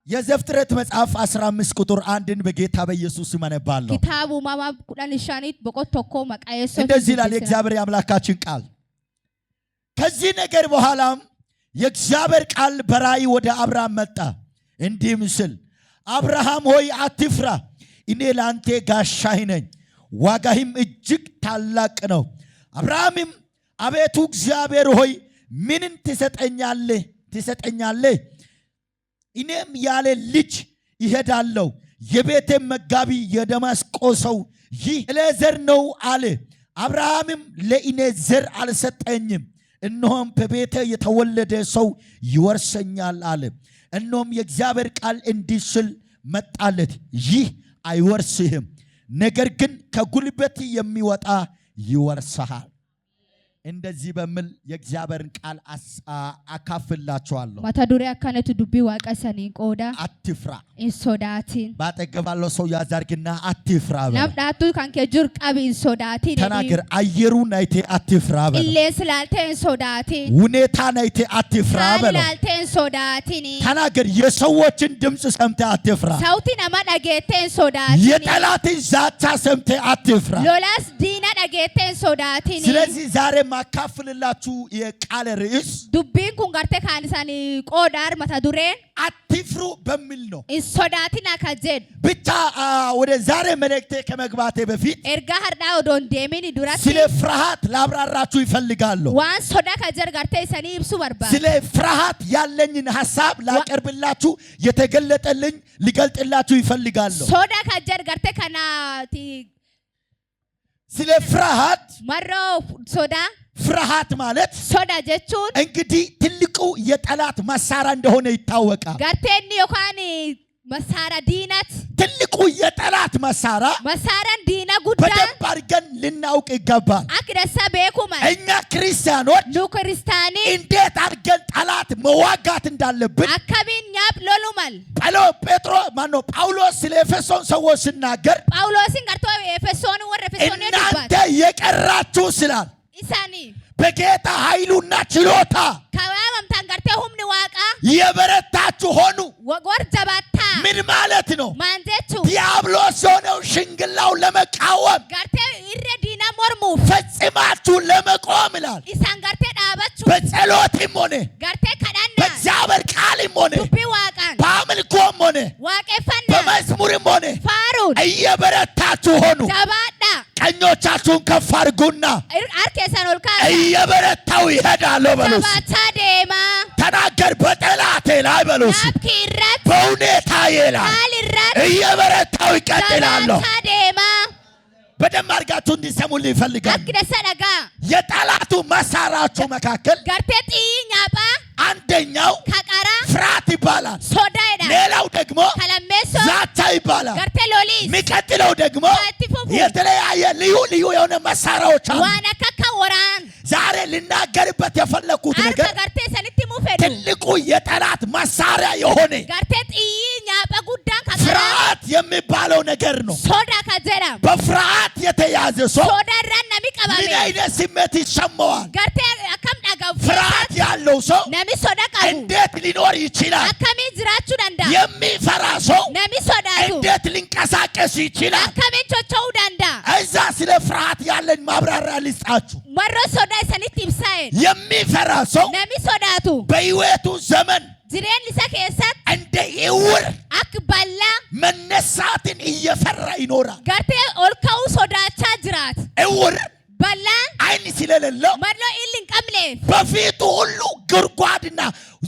የዘፍጥረት መጽሐፍ 15 ቁጥር 1ን በጌታ በኢየሱስ ስም አነባለሁ። ኪታቡ ማማ ቁዳን ሻኒት በቆቶኮ መቃየሶ እንደዚህ ይላል የእግዚአብሔር አምላካችን ቃል። ከዚህ ነገር በኋላም የእግዚአብሔር ቃል በራእይ ወደ አብርሃም መጣ እንዲህም ሲል አብርሃም ሆይ አትፍራ፣ እኔ ላንተ ጋሻህ ነኝ፣ ዋጋህም እጅግ ታላቅ ነው። አብርሃምም አቤቱ እግዚአብሔር ሆይ ምንን ትሰጠኛለህ? እኔም ያለ ልጅ ይሄዳለሁ። የቤቴም መጋቢ የደማስቆ ሰው ይህ ኤሌዘር ነው አለ። አብርሃምም ለእኔ ዘር አልሰጠኝም፣ እነሆም በቤቴ የተወለደ ሰው ይወርሰኛል አለ። እነሆም የእግዚአብሔር ቃል እንዲህ ሲል መጣለት፣ ይህ አይወርስህም፣ ነገር ግን ከጉልበት የሚወጣ ይወርስሃል። እንደዚህ በሚል የእግዚአብሔርን ቃል አካፍላችኋለሁ። ማታዱሪያ ካነቱ ዱቢ ዋቀሰኒ ቆዳ አትፍራ። ኢንሶዳቲን ባጠገባለው ሰው ያዛርግና አትፍራ በል። ናብዳቱ ካንከ ጁር ቀቢ ኢንሶዳቲን ተናገር። አየሩን አይቴ አትፍራ በል። ኢሌ ስላልተ ኢንሶዳቲን ሁኔታን አይቴ አትፍራ በል። ስላልተ ኢንሶዳቲን ተናገር። የሰዎችን ድምጽ ሰምተ አትፍራ። ሰውቲ ነማ ዳጌተ ኢንሶዳቲን የጠላትን ዛቻ ሰምተ አትፍራ። ሎላስ ዲና ዳጌተ ኢንሶዳቲን ስለዚህ ዛሬ ማካፍልላችሁ የቃል ርዕስ ዱቢን ኩን ጋርተ ካንሳኒ ቆዳር ማታዱሬን አትፍሩ በሚል ነው። ኢንሶዳቲና ካጀድ ብቻ ወደ ዛሬ መልእክቴ ከመግባቴ በፊት ኤርጋ ሀርዳ ወዶን ዴሚኒ ዱራቲ ስለ ፍርሃት ላብራራችሁ ይፈልጋለሁ። ዋን ሶዳ ካጀር ጋርተ ሰኒ ይብሱ በርባ ስለ ፍርሃት ያለኝን ሐሳብ ላቀርብላችሁ የተገለጠልኝ ሊገልጥላችሁ ይፈልጋለሁ። ሶዳ ካጀር ጋርተ ካናቲ ስለ ፍርሃት መሮ ሶዳ ፍርሃት ማለት ሶዳ ጀቹን እንግዲህ ትልቁ የጠላት መሳሪያ እንደሆነ ይታወቃል። ጋርቴኒ ዮካኒ መሳራ ዲናት ትልቁ የጠላት መሳሪያን ዲና ጉዳ በደንብ አድርገን ልናውቅ ይገባል። አክደሳ ቤኩማ እኛ ክርስቲያኖች ክርስቲያኒ እንዴት አድርገን ጠላት መዋጋት እንዳለብን አካቢን ኛብ ሎሉማል ጳውሎስ ስለ ኤፌሶን ሰዎች ሲናገር ጳውሎስን ጋርቶ ኤፌሶን ወረፈሶን እናንተ የቀራችሁ ስላል ኢሳኒ በጌታ ኃይሉና ችሎታ ካዋም ታንጋርቴ ሁምኒ ዋቃ የበረታችሁ ሆኑ። ወጎር ጀባታ ምን ማለት ነው? ማንዘቹ ዲያብሎስ ሆነው ሽንግላው ለመቃወም ጋርቴ ኢረዲና ሞርሙ ፈጽማችሁ ለመቆም ይላል። ኢሳን ጋርቴ ዳባቹ በጸሎትም ሆነ ጋርቴ ከዳና በእግዚአብሔር ቃልም ሆነ ዱቢ ዋቃን በአምልኮም ሆነ ዋቄፈና በመዝሙርም ሆነ ፋሩን እየበረታችሁ ሆኑ። ጀባዳ ቀኞቻችሁን ከፍ አድርጉና አርኬሰኖልካ እየበረታው ይሄዳል በሉስ። ጀባታ ዴማ ተናገር። በጠላቴ ላይ በሉስ፣ ናብኪራት በሁኔታዬ ላይ ካልራት እየበረታው ይቀጥላለሁ። ጀባታ ዴማ በደም አድርጋችሁ እንዲሰሙልኝ ይፈልጋል። አክደሰነጋ የጠላቱ መሳሪያዎቹ መካከል ጋርቴ ጥይኛባ አንደኛው ከቀራ ፍርሃት ይባላል። ሶዳይዳ ሌላው ደግሞ ከለሜሶ ዛቻ ይባላል። ጋርቴ ሎሊስ የሚቀጥለው ደግሞ አትፉፉ የተለያየ ልዩ የሆነ መሳሪያዎች አሉ። ዋነከካ ወራን ዛሬ ልናገርበት የፈለኩት ነገር ጋርቴ ሰንቲ ሙፈዱ ትልቁ የጠላት መሳሪያ የሆነ ጋርቴ ጥይኛባ ጉዳን ከቀራ ፍርሃት የሚባለው ነገር ነው። ሶዳ ከጀራ በፍርሃት የተያዘ ሰው ሶዳ ራና ሚቀባሚ ምን አይነት ስሜት ይሰማዋል? ጋርቴ አከም ዳጋው ፍርሃት ያለው ሰው ነሚ ሶዳ ቀቡ እንዴት ሊኖር ይችላል? አከሚ ዝራቹ ዳንዳ የሚፈራ ሰው ነሚ ሶዳቱ እንዴት ሊንቀሳቀስ ይችላል? አከሚ ቾቾው ዳንዳ እዛ ስለ ፍርሃት ያለን ማብራሪያ ልስጣችሁ። መሮ ሶዳ ሰኒት ይብሳይ የሚፈራ ሰው ነሚ ሶዳቱ በሕይወቱ ዘመን ዝሬን ሊሰከሰት እንደ ዕውር አክባላ መነሳትን እየፈራ ይኖራል። ጋርቴ ኦልካው ሶዳቻ ጅራት ዕውር በላን ዓይን ስለሌለው መሎ ኢልን ቀምሌ በፊቱ ሁሉ ጉድጓድና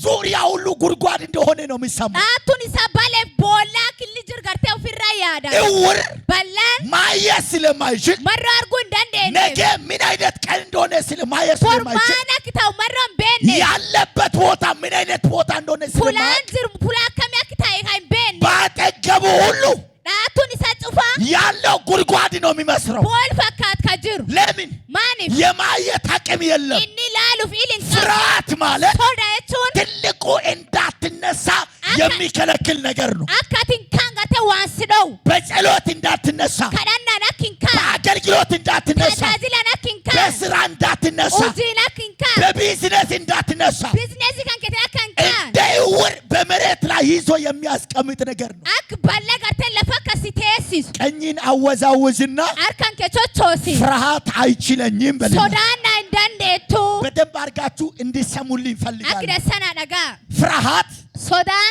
ዙሪያ ሁሉ ጉድጓድ እንደሆነ ነው የሚሰማው። አቱን ይሳባለ ቦላ ክልጅር ጋርቴ ፍራ ያዳ ዕውር በላን ማየት ስለማይችል መሮ አርጉ እንደንዴ ነገ ምን አይነት ቀን እንደሆነ ስለማየት ስለማይችል ፎርማና ክታው መሮን ቤኔ ያለበት ቦታ ምን አይነት ቦታ እንደሆነ ስለማይችል ፉላን ዝር ፉላ ከሚያ ክታይ ሃይ ቤኔ ባጠገቡ ሁሉ አቱን ይሳጽፋ ያለው ጉድጓድ ነው የሚመስለው። ቦል ፈካት ከጅር ለምን ማን የማየት አቅም የለም። ኢኒ ላሉ ፊሊንግ ፍርሃት ማለት ሶዳቹን ትልቁ እንዳትነሳ የሚከለክል ነገር ነው። አካቲን ካንጋተ ዋንስደው በጸሎት እንዳትነሳ፣ ከዳናና ኪንካ በአገልግሎት እንዳትነሳ፣ ከዳዚላና ኪንካ በስራ እንዳትነሳ፣ ኡዚና ኪንካ በቢዝነስ እንዳትነሳ ቢዝነስ ካንከታ ካንካ እንደ ዕውር እውር በመሬት ላይ ይዞ የሚያስቀምጥ ነገር ነው። ak balla garte lafa kasitesis ቀኝን አወዛውዝና arkan kechochosi ፍርሃት አይችለኝም በል። sodana indandetu በደንብ አድርጋችሁ እንዲሰሙልኝ ፈልጋለሁ። ak desana daga ፍርሃት sodan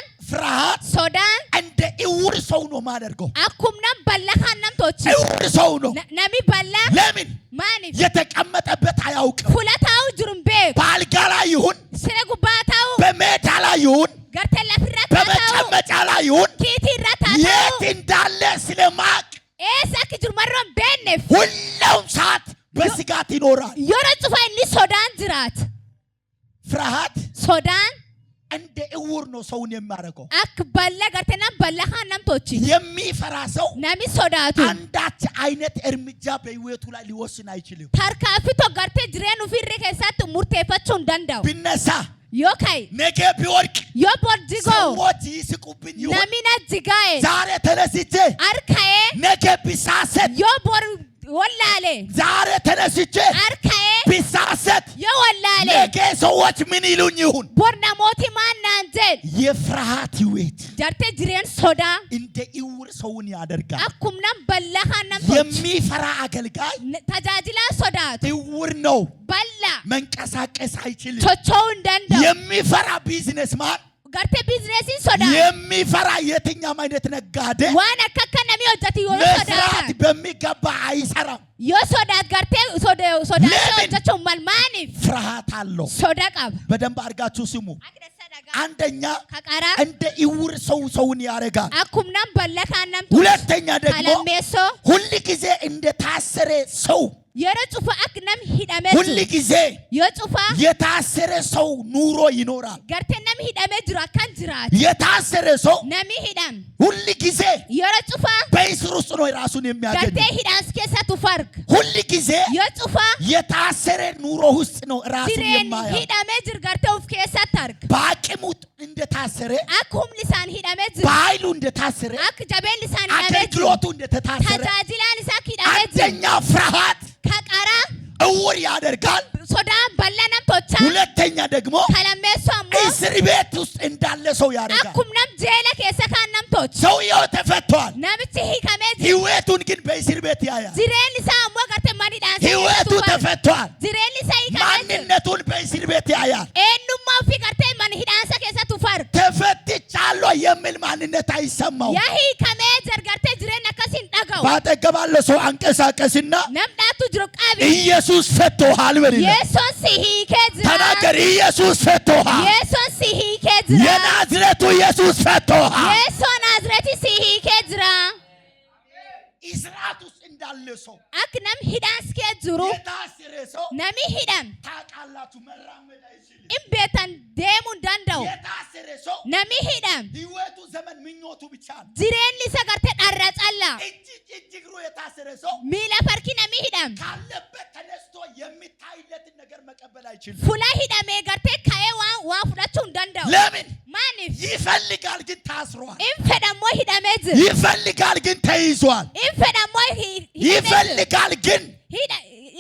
እንደ እውር ሰው ነው ማደርገው። akumnam balla kannam tochi እውር ሰው ነው። nami balla ለምን manif የተቀመጠበት አያውቅም። fulataው jurumbe በአልጋ ላይ ይሁን sire gubatau በሜዳ ላይ ይሁን garte lafirataau በመቀመጫ ላይ ይሁን kiti ratataau የት እንዳለ ስለማቅ esa ki jurmarron benef ሁሉም ሰዓት በስጋት ይኖራል። yoro cufa inni sodan jirat ፍርሃት sodan እንደ እውር ነው ሰውን የሚያደርገው። ak balla garte nam balla kannam tochi የሚፈራ ሰው nami sodatu አንዳች አይነት እርምጃ በህይወቱ ላይ ሊወስን አይችልም። tarkaafito garte jireenu firri keessatti murteeffachuu hin danda'u ቢነሳ yoo ka'e ነገ ቢወድቅ yoo borjigoo ሰዎች ይስቁብኝ ይሆን namni na jigaa'e ዛሬ ተነስቼ harka'ee ነገ ቢሳሰት yoo bor wallaale ዛሬ ተነስቼ harka'ee ቢሳሰት yoo wallaale ነገ ሰዎች ምን ይሉኝ ይሁን። bor namooti maan naan jedh የፍርሃት ህይወት jartee jireen sodaa እንደ እውር ሰውን ያደርጋል። akkum nam balla kannam tochi የሚፈራ አገልጋይ tajaajilaa sodaatu እውር ነው፣ balla መንቀሳቀስ አይችልም። socho'uu hin danda'u የሚፈራ ቢዝነስማን garte biizineesiin sodaa የሚፈራ የትኛውም አይነት ነጋዴ waan akka akka namni hojjetu yoo መስራት sodaatan በሚገባ አይሰራም። yoo sodaat gartee sodaatee Lemin. hojjechuun mal maaniif ፍርሃት አለው። soda qaba. በደንብ አድርጋችሁ ስሙ። አንደኛ Kaqaraa እንደ እውር ሰው ሰውን ያደርጋል። akkumnam balla kaannam ሁለተኛ ደግሞ kalammeessoo ሁል ጊዜ እንደ ታሰረ ሰው yeroo cufa akka nam hidhamee ሁል jiru ጊዜ yoo cufa የታሰረ ሰው ኑሮ ይኖራል። gartee nam hidhamee jiru akkan jiraatu የታሰረ ሰው nami hidham ሁል ጊዜ yeroo cufa በእስር ውስጥ ነው ራሱን የሚያገኝ። gartee hidhaas keessatu farg ሁል ጊዜ yoo cufa የታሰረ ኑሮ ውስጥ ነው ራሱን jireen የማያው። hidhamee jiru gartee of keessatti arga በአቅሙ እንደታሰረ፣ akka humni isaan hidhamee jiru በኃይሉ እንደታሰረ፣ akka jabeenni isaan hidhamee jiru አገልግሎቱ እንደተታሰረ tajaajilaan isaa hidhamee jiru አንደኛ ፍርሃት kaqaraa እውር ያደርጋል። sodaan balla nam tochaa ሁለተኛ ደግሞ kalammeessoo ammoo እስር ቤት ውስጥ እንዳለ ሰው ያደርጋል። akkum nam jeela keessa kaan nam tocha ሰውየው ተፈቷል። namichi hiikamee jiru ህይወቱን ግን በእስር ቤት ያያል። jireenyi isaa ammoo gartee manidhaan ህይወቱ ተፈቷል። jireenyi isaa hiikamee jiru ማንነቱን በእስር ቤት ያያል። eenyummaa ofii gartee man hidhaansa keessattu farg ተፈትቻለሁ የሚል ማንነት አይሰማው። yaa hiikamee jir gartee jireenya akkasiin dhaga'u ባጠገባለ ሰው አንቀሳቀስና nam dhaattu jiru qabi ኢየሱስ ፈቶሃል በልና yeessoon si hiikee jira ተናገር። ኢየሱስ ፈቶሃል። yeessoon si hiikee jira የናዝሬቱ ኢየሱስ ፈቶሃል። yeessoo naazreeti si hiikee jira እስራት ውስጥ እንዳለ ሰው akka nam hidhaas kee jiru የታሰረ ሰው nami hidham ታውቃላችሁ፣ መራመድ አይችልም። in beetan deemuu hin danda'u የታሰረ ሰው nami hidham ህይወቱ ዘመን ምኞቱ ብቻ ነው። jireenyi isa gartee dharra callaa እጅ እግሩ የታሰረ ሰው miila farki nami hidham ካለበት ተነስቶ የሚታይለትን ነገር መቀበል አይችልም። fuula hidhamee gartee ka'ee waan fudhachuu hin danda'u ለምን? maaniif ይፈልጋል ግን ታስሯል። in fedhammoo hidhamee jira ይፈልጋል ግን ተይዟል። in fedhammoo hidhamee jira ይፈልጋል ግን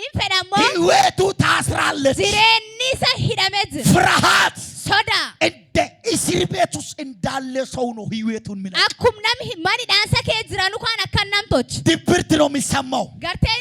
in fedhammoo ህይወቱ ታስራለች። jireenyi isa hidhamee jira ፍርሃት sodaa እንደ እስር ቤት ውስጥ እንዳለ ሰው ነው ህይወቱን ምን akkum nam manidhaansa kee jiranu kaan akkan nam tochi ድብርት ነው የሚሰማው። gartee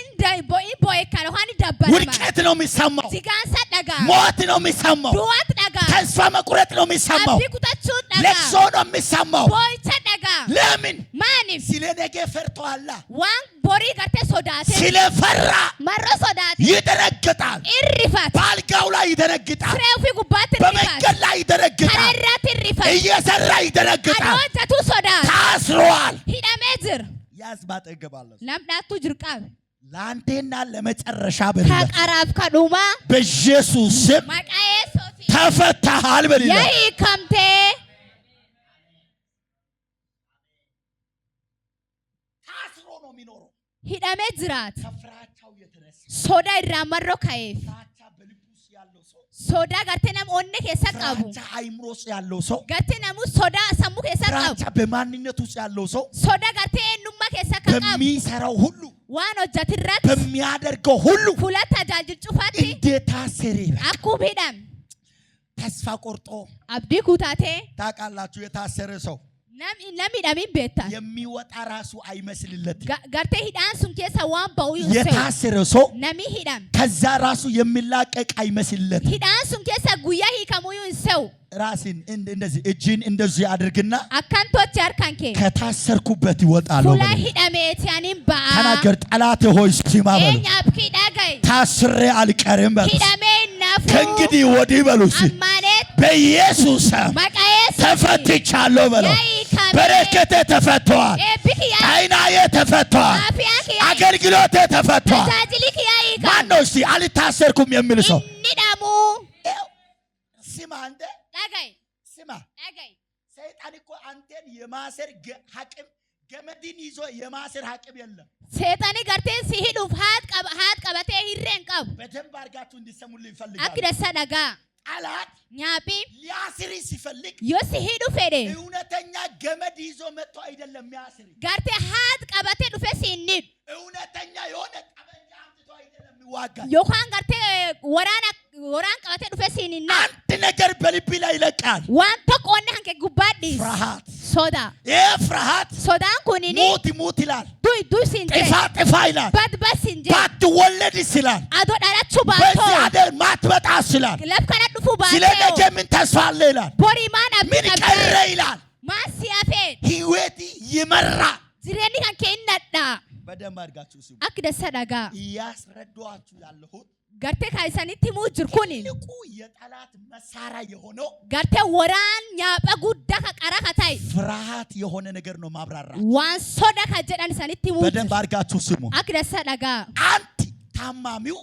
bo'e kana waan dabbalama ውድቀት ነው የሚሰማው። jigaansa dhagaa ሞት ነው የሚሰማው። du'aat dhagaa ተስፋ መቁረጥ ነው የሚሰማው። abdii kutachuu ለቅሶ dhagaa ነው የሚሰማው። boo'icha dhagaa ለምን? maaniif ስለ ነገ ፈርቷላ። waan borii gartee sodaate ስለፈራ marro sodaate ይደነግጣል። irrifat በአልጋው ላይ ይደነግጣል። siree ofii gubbaatti በመንገድ irrifat ላይ ይደነግጣል። karaa irratti irrifat እየሰራ adoo ይደነግጣል። hojjetuu sodaate ታስሯል። hidhamee jira ያዝ ባጠገባለሁ። nam dhaattu jirqabe ለአንዴና ለመጨረሻ በልና kaqaraaf kadhumaa በኢየሱስ ስም maqaa yesuutiin ተፈታሃል በልና yaa hiikamtee ታስሮ ነው የሚኖረው። hidhamee jiraata ከፍራቻው የተነሳ sodaa irraa marroo ka'eef ፍራቻ በልቡ ውስጥ ያለው ሰው፣ sodaa gartee nam onne keessa qabu ፍራቻ አይምሮ ውስጥ ያለው ሰው፣ gartee namu sodaa sammuu keessa qabu ፍራቻ በማንነት ውስጥ ያለው ሰው sodaa gartee eenyummaa keessa kan qabu በሚሰራው ሁሉ waan hojjetirratti በሚያደርገው ሁሉ fuula tajaajil cufaatti እንደታሰረ akkuma hidhame ተስፋ ቆርጦ abdii kutatee ታውቃላችሁ የታሰረ ሰው namni hidhamee beektaa የሚወጣ ራሱ አይመስልለት gartee hidhaan sun keessa waan ba'u yoo የታሰረ ሰው namni hidham ከዛ ራሱ የሚላቀቅ አይመስልለት hidhaan sun keessa guyyaa hiikamuu hin se'u ራስን እንደዚህ እጅን እንደዚህ አድርግና akkan tochi harkan kee ከታሰርኩበት ይወጣለሁ fuula hidhameeti anin ba'a ተናገር ጠላት ሆይ ስማ በሉ eenyaaf hidhagay ታስሬ አልቀርም በሉ hidhamee nafu ከእንግዲህ ወዲህ በሉ ammaneet በኢየሱስ maqayees ተፈትቻለሁ በሉ በረከቴ ተፈቷል ጤናዬ ተፈቷል አገልግሎቴ ተፈቷል ማነው እስቲ አልታሰርኩም የሚል ሰው እንዲዳሙ ስማ አንተ ዳጋይ ስማ ዳጋይ ሰይጣን እኮ አንተን የማሰር ሐቅም ገመድን ይዞ የማሰር ሐቅም የለም ሰይጣን ጋርቴን ሲሂዱፍ ሃት ቀበቴ ሂሬን ቀብ በደንብ አድርጋችሁ እንዲሰሙልኝ ይፈልጋል አክደሳ ዳጋ ጠላት ኛቢ ሊያስር ሲፈልግ ዮ ሲሂዱ ፌዴ እውነተኛ ገመድ ይዞ መጥቶ አይደለም የሚያስር ጋርቴ ሃት ቀበቴ ዱፌ ሲኒድ እውነተኛ የሆነ ጠመንጃ አምጥቶ አይደለም የሚዋጋ ዮካን ጋርቴ ወራን ቀበቴ ዱፌ ሲኒና አንድ ነገር በልብ ላይ ይለቃል ዋን ተቆነ አንከ ጉባዲስ ፍርሃት ሶዳ ፍርሃት ሶዳን ኩኒኒ ሞት ይላል ዱይ ሲንጀ ጥፋ ይላል በስ ሲንጀ ባትወለድ ይላል አዶ ዳራቹ ባቶ በዚህ አደር ማትመጣ ይላል ለፍከና ዱፉ ባቶ ስለ ነገ ምን ተስፋ አለ ይላል ቦሪማን ምን ቀረ ይላል ማሲያፌት ህይወት ይመራ ዝሬኒ አንከ ይነዳ በደም አድርጋችሁ ስሙ አክደሳ ዳጋ እያስረዳችሁ ያለሁት ጋርቴ ካይሰኒቲ ሙጅርኩኒ ልቁ የጠላት መሳሪያ የሆነው ጋርቴ ወራን ኛጳ ጉዳ ከቀራ ከታይ ፍርሃት የሆነ ነገር ነው ማብራራ ዋን ሶዳ ከጀዳን ሰኒቲ ሙጅ በደም አድርጋችሁ ስሙ አክደሳ ዳጋ አንድ ታማሚው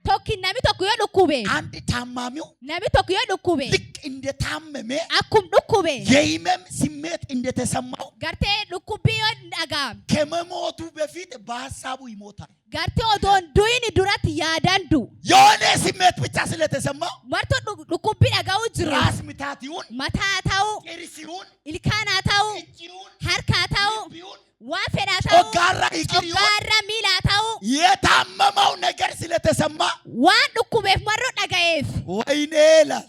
ቶኪ ነሚ ቶኩ የዱኩቤ አንድ ታማሚው ነሚ ቶኩ የዱኩቤ ልክ እንደታመመ አኩም ዱኩቤ የህመም ስሜት እንደተሰማው ጋርቴ ዱኩቢ ዳጋ ከመሞቱ በፊት በሐሳቡ ይሞታል ጋርቴ ኦዶን ዱይን ዱራት ያዳንዱ የሆነ ስሜት ብቻ ስለተሰማው መርቶ ዱኩቢ ዳጋው ጅሩ ራስ ምታት ይሁን መታታው ጥርስ ይሁን ኢልካናታው እጅ ይሁን ሀርካታው ይሁን ዋፈናታው ኦጋራ ይሁን ኦጋራ ሚላታው የታመመው ነገር ስለተሰማ ዋን ዱኩቤፍ መሮ ዳጋኤፍ ወይኔ ይላል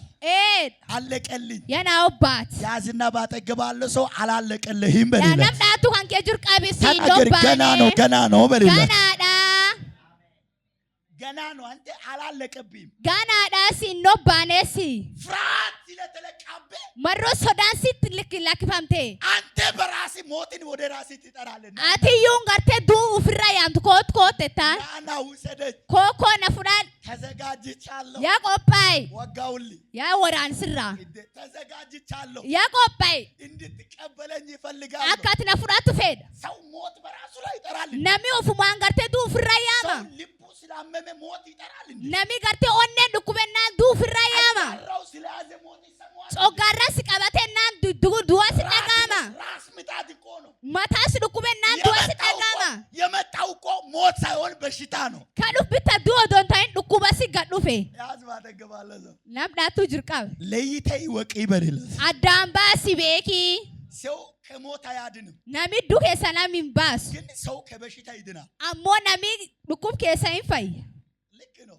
አለቀልኝ የናውባት ያዝና ባጠገባለ ሰው አላለቀልህም በሌላ ያናምዳቱ አንከ ጁር ቀቢሲ ገና ነው በሌላ ገና ነው አንተ አላለቀብኝ ገናዳ ሲኖባኔሲ ፍርሃት ስለተለቃበ መሮ ሶዳን ሲት ልክላክፋምቴ አንተ በራሲ ሞትን ወደ ራሲ ትጠራለህ አትዩን ጋርቴ ዱ ፍራ ያምት ኮቴታ ናና ውሰደኝ ኮኮ ነፍራል ተዘጋጅቻለሁ ያቆጳይ ወጋውልኝ ያ ወራን ስራ ተዘጋጅቻለሁ ያቆጳይ እንድትቀበለኝ ይፈልጋል አካት ነፍራቱ ፌድ ሰው ሞት በራሱ ላይ ይጠራል ነሚ ኦፉማን ጋርቴ ዱ ፍራ ያማ ልቡ ስላመመ ሞት ይጠራል ነሚ ጋርቴ ኦነን ዱኩበና ዱ ፍራ ያማ ራው ስለያዘ ሞት ይሰማዋል ጾጋራ ሲቀበቴና ዱዋ ሲጠጋማ ራስ ምታት እኮ ነው ማታስ ዱኩበና ዱዋ ሲጠጋማ የመጣው እኮ ሞት ሳይሆን በሽታ ነው ከዱፍ ቢታ ዱኦ ዶንታይን ዱኩባ ሲጋዱፌ ያዝ ባተገባለዘ ናምዳቱ ጅርቃብ ለይተይ ወቂ በሪለ አዳምባ ሲቤኪ ሰው ከሞት አያድንም ነሚ ዱኬ ሰላም ይምባስ ግን ሰው ከበሽታ ይድናል አሞ ነሚ ዱኩብ ከሰይን ፈይ ልክ ነው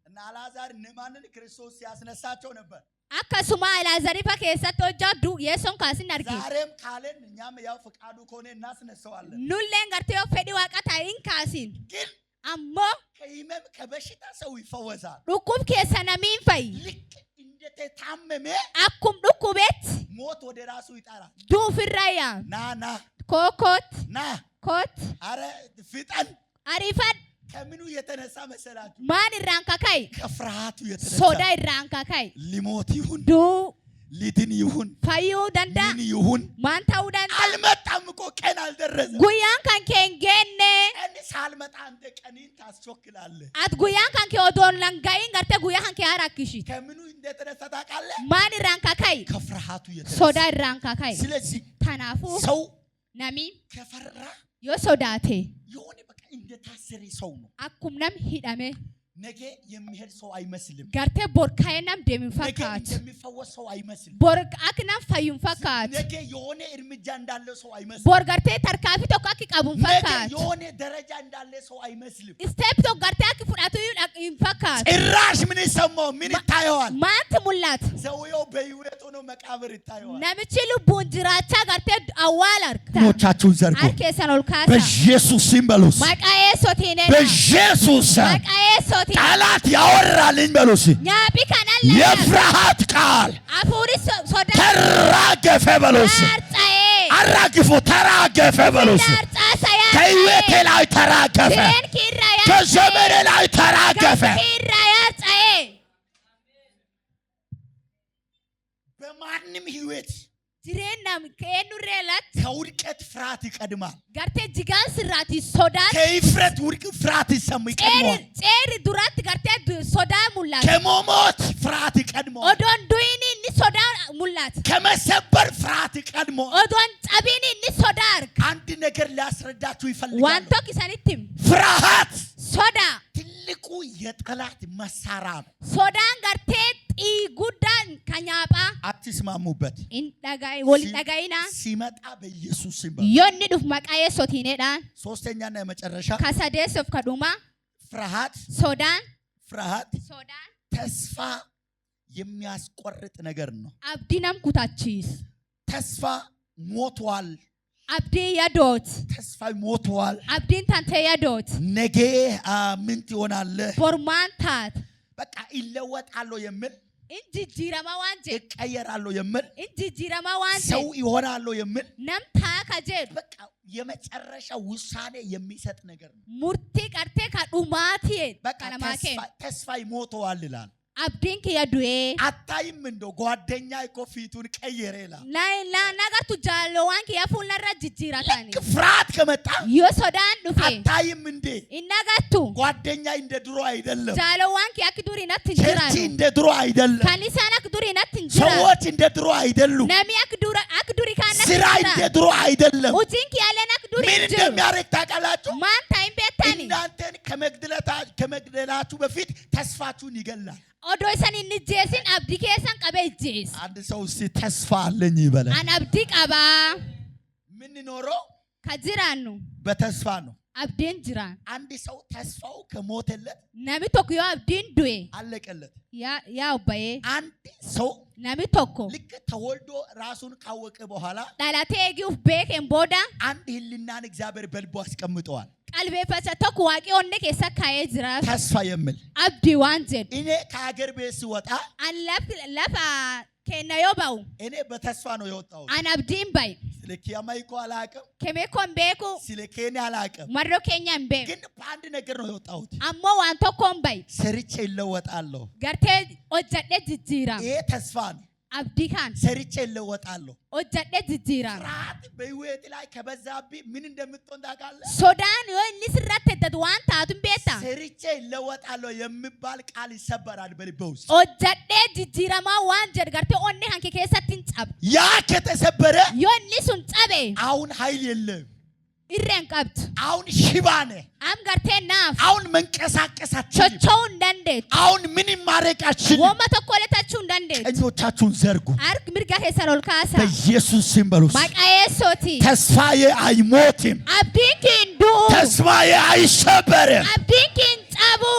እና አልዓዛር ንዕማንን ክርስቶስ ሲያስነሳቸው ነበር አከሱማ አልዓዛር ከሰቶ ጃዱ የሶን ካስን አርጊ ዛሬም ካለን እኛም ያው ፍቃዱ ከሆነ እናስነሳዋለን ኑሌን ጋርቴው ፈዲ ዋቃታይን ካሲን ግን አሞ ከህመም ከበሽታ ሰው ይፈወሳል ዱኩብ ከሰናሚን ፈይ ልክ እንደተታመመ አኩም ዱኩቤት ሞት ወደ ራሱ ይጣራል ዱ ፍራያ ና ኮኮት ና ኮት አረ ፍጠን አሪፈን ከምኑ የተነሳ መሰላችሁ ማን ራንካካይ ከፍርሃቱ የተነሳ ሶዳ ራንካካይ ሊሞት ይሁን ዱ ሊድን ይሁን ፋዩ ደንዳ ምን ይሁን ማንታው ደንዳ አልመጣም እኮ ቀን አልደረሰም ጉያን ካንኬንገነ ቀን ሳልመጣ አንተ ቀንን ታስቸክላለህ አት ጉያን ካንኬ ኦዶን ላንጋይን ጋርተ ጉያን ካንኬ አራክሺ ከምኑ እንደተነሳ ታውቃለህ ማን ራንካካይ ከፍርሃቱ የተነሳ ሶዳ ራንካካይ ስለዚህ ታናፉ ሰው ነሚ ከፈራ ዮ ሶዳቴ የሆነ በቃ እንደታሰረ ሰው ነው አኩም ነም ሂዳሜ ነገ የሚሄድ ሰው አይመስልም garte borkayenam demin ነገ fakat የሚፈወስ ሰው አይመስልም bor aknam fayun fakat ነገ የሆነ እርምጃ እንዳለ ሰው አይመስልም bor garte tarkafi tokko akki qabun ነገ fakat የሆነ ደረጃ እንዳለ ሰው አይመስልም step tokko garte akki fudhatu in fakat ጭራሽ ምን ይሰማው ምን ይታየዋል maant mullat ሰውየው በህይወቱ ነው መቃብር ይታየዋል namichi lubbuun jiraacha garte awwaal arka እጆቻችሁን ዘርጉ harkeessan ol kaasa በኢየሱስ ስም በሉስ maqaa yeesootiin በኢየሱስ ስም maqaa yeesootiin ቃላት ያወራልኝ በሉስ nyaapi kanallee የፍርሃት ቃል afuuri sodaa ተራገፈ በሉስ arxa'ee አራግፎ ተራገፈ በሉስ arxaasa ከህይወቴ ላይ ተራገፈ jireen kiirraa ከዘመኔ ላይ ተራገፈ kiirraa arxa'ee በማንም ህይወት jireen nam keenurree lat ከውድቀት ፍርሃት ይቀድማል garte jigaan sirraati sodaa ከይፍረት ውድቅ ፍርሃት ይቀድማል ceeri duratti garte sodaa mul'ata ከመሞት ፍርሃት ይቀድማል odoon du'ini inni sodaa mul'ata ከመሰበር ፍርሃት ይቀድማል odoon cabini inni sodaa arga አንድ ነገር ሊያስረዳችሁ waan ይፈልጋል tokko isanitti ፍርሃት sodaa ትልቁ የጠላት መሳሪያ ነው sodaan gartee xii guddaan kan nyaaphaa አትስማሙበት waliin dhaga'ina ሲመጣ በኢየሱስ ስም yoo inni dhufu maqaa yeessootiinedhaan ሶስተኛና የመጨረሻ kasadeessuuf kadhuma ፍርሃት sodaan ተስፋ የሚያስቆርጥ ነገር ነው abdii nam kutachiis ተስፋ ሞቷል abdii yadoot ተስፋ ሞቷል abdiin tantee yadoot ነገ ምን ትሆናለህ bormaan taat በቃ ይለወጣለሁ የሚል injijjiirama waan jedhu እቀየራለሁ የሚል injijjiirama waan ሰው jedhu ይሆናለሁ የሚል nam taaka jedhu በቃ የመጨረሻ ውሳኔ የሚሰጥ ነገር ነው murtii qartee ka dhumaati በቃ ተስፋ ይሞተዋል ይላል abdiin kiyya du'ee አታይም እንደው ጓደኛ እኮ ፊቱን ቀየረ ይላል nagartu jaalowwan kiyya fuullarra jijjiiratani ፍርሃት ከመጣ yoo sodaan dhufe አታይም እንዴ innagattu ጓደኛ እንደ ድሮ አይደለም jaalowwan kiyya akka durii natti hin ቸርች jiranu እንደ ድሮ አይደለም kanisaan akka durii natti hin jiranu ሰዎች እንደ ድሮ አይደሉም namni akka durii kaan natti ስራ hin እንደ jiranu ድሮ አይደለም hojiin kiyyaaleen akka durii ምን hin jiru እንደሚያደርግ ታውቃላችሁ maan ta'in beektani እናንተን ከመግደላችሁ በፊት ተስፋችሁን ይገላል odoo isan hin ijjeesin abdii keessan qabee ijjees አንድ ሰው እስቲ ተስፋ አለኝ ይበላል an abdii qabaa ምን ኖረው ka jiraannu በተስፋ ነው abdiin jiraan አንድ ሰው ተስፋው ከሞተለት nami tokko yoo abdiin du'e አለቀለት yaa obbayee አንድ ሰው nami tokko ልክ ተወልዶ ራሱን ካወቀ በኋላ dhalatee eeguuf beekeen booda አንድ ህልናን እግዚአብሔር በልቦ አስቀምጠዋል qalbeeffata tokko waaqii onne keessa kaa'ee jira ተስፋ የሚል abdii waan jedhu እኔ ከሀገር ቤት ስወጣ an lafa kenna yoo ba'u እኔ በተስፋ ነው የወጣሁት an abdiin ba'i ስለ ኪያማይኮ አላውቅም kemeekoo hin beeku ስለ ኬንያ አላውቅም marroo keenya hin beeku ግን በአንድ ነገር ነው የወጣሁት ammoo waan tokko hin ba'i ሰርቼ ይለወጣለሁ gartee hojjadhee jijjiira ይሄ ተስፋ ነው abdii kaan ሰርቼ ይለወጣለሁ hojjadhee jijjiira ፍርሃት በህይወት ላይ ከበዛብኝ ምን እንደምትሆን ታውቃለህ sodaan yoo inni sirratti heddatu waan taatu hin beektaa ሰርቼ ይለወጣለሁ የሚባል ቃል ይሰበራል በልቤ ውስጥ hojjadhee jijjiiramaa waan jedhu gartee onni hanke keessatti hin cabe ያ ከተሰበረ yoo inni sun cabe አሁን ኃይል የለም irreen qabdu አሁን ሽባ ነህ am gartee naaf አሁን መንቀሳቀስ አትችልም socho'uu hin dandeettu አሁን ምንም ማድረግ አትችልም wooma tokko letachuu hin dandeettu ቀኞቻችሁን ዘርጉ harki mirga keessan ol kaasaa በኢየሱስ ስም በሉ maqaa yeessooti ተስፋዬ አይሞትም abdiin kee hin du'u ተስፋዬ አይሰበርም abdiin kee hin cabu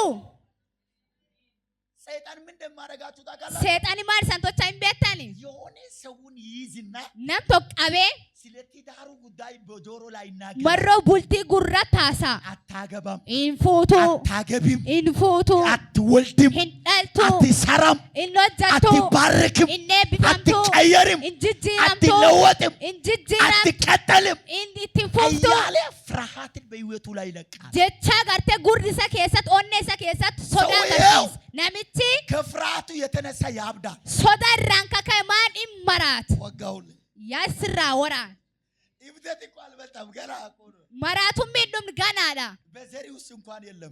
ሰይጣን ምን እንደማደርጋችሁ ታውቃላችሁ seexani maal isaan tochaa hin beektani የሆነ ሰውን ይይዝና nam tokko qabee ስለ ትዳሩ ጉዳይ በጆሮ ላይ ይናገራል marroo bultii gurra taasaa አታገባም hin fuutu አታገቢም hin fuutu አትወልድም hin dhaltu አትሰራም hin hojjattu አትባረክም hin eebbifamtu አትቀየርም hin jijjiiramtu አትለወጥም hin jijjiiramtu አትቀጠልም hin itti fuftu እያለ ፍርሃትን በህይወቱ ላይ ይለቃል jecha gartee gurri isa keessatti onne isa keessatti sodaa ሰውየው garsiisa namichi ከፍርሃቱ የተነሳ ያብዳል sodaa irraan kaka'e maan hin maraatu ወጋውን yaa sirraa waraan ይብደት እኮ አልመጣም ገና እኮ ነው maraatuun miidhumni ganaadha በዘሪ ውስጥ እንኳን የለም